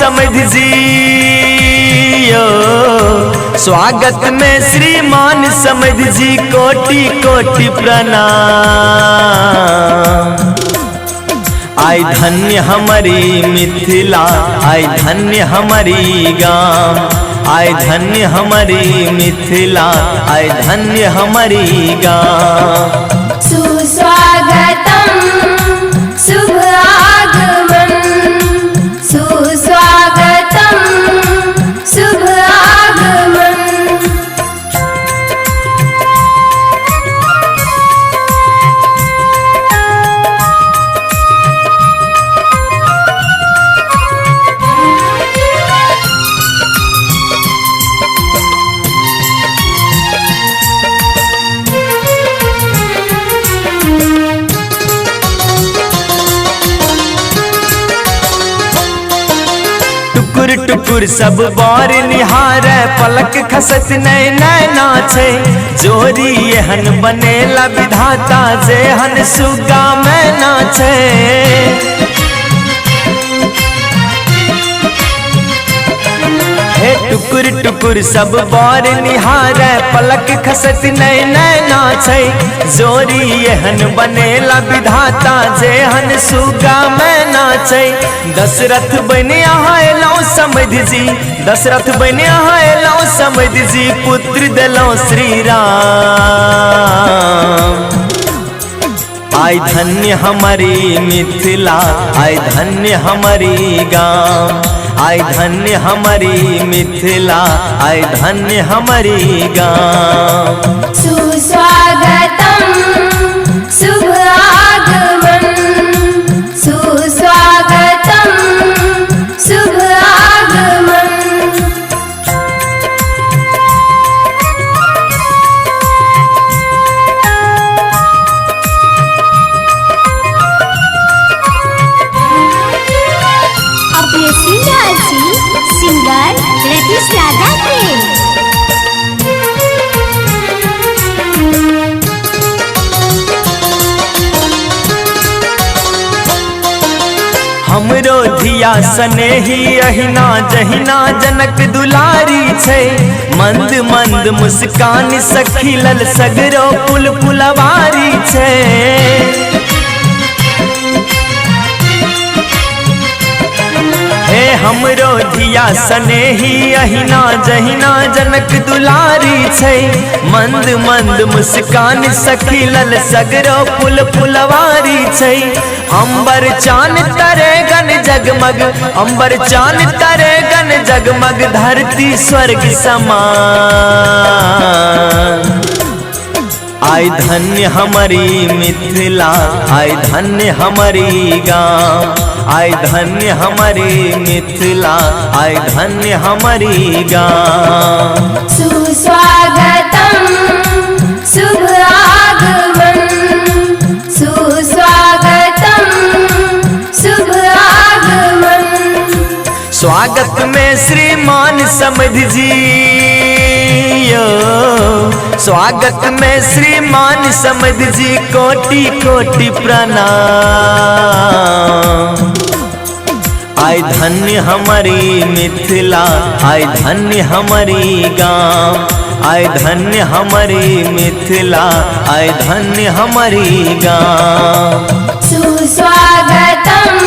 समझ जियो, स्वागत में श्रीमान समझ जी कोटि कोटि प्रणाम। आई धन्य हमारी मिथिला, आई धन्य हमारी गाँव, आई धन्य हमारी मिथिला, आई धन्य हमारी गाँव। सुस्वागतम शुभ आगमन, सुस्वागतम शुभ आगमन। टुकुर टुकुर सब बार निहार, पलक खसत नैना नाचे, जोरी एहन बनेला विधाता जेहन सुगा में नाचे। हे टुकुर टुकुर सब बार निहार, पलक खसत नैना नाचे, जोरी एहन बनेला विधाता जेहन सुगा में नाचे। दशरथ बने आयलो समझ जी, दशरथ बने आयलो समझ जी, पुत्र दिलो श्री राम। आई धन्य हमारी मिथिला, आई धन्य हमारी गाँव, आई धन्य हमारी मिथिला, आई धन्य हमारी गाँव। सुस्वागतम शुभ आगमन, सुस्वागतम शुभ आगमन। अपने सिंगर रतीश राधा प्रेम। हमरो धिया स्नेही अहिना जहिना जनक दुलारी छै, मंद मंद मुस्कान सखिलल सगरो पुल पुलवारी छै। हे हमरो धिया स्नेही अहिना जहिना जनक दुलारी छै, मंद मंद मुस्कान सखिलल सगरो पुल पुलवारी छै। अंबर चान तरे गन जगमग, अंबर चान तरे गन जगमग, धरती स्वर्ग समान। आई धन्य हमारी मिथिला, आई धन्य हमारी गाँव, आई धन्य हमारी मिथिला, आई धन्य हमारी गाँव। सुस्वागतम शुभ आगमन, सुस्वागतम शुभ आगमन। स्वागत में श्रीमान समझ जियो, स्वागत में श्रीमान समझ जी कोटि कोटि प्रणाम। आई धन्य हमारी मिथिला, आई धन्य हमारी गाँव, आई धन्य हमारी मिथिला, आई धन्य हमारी गाँव। सुस्वागतम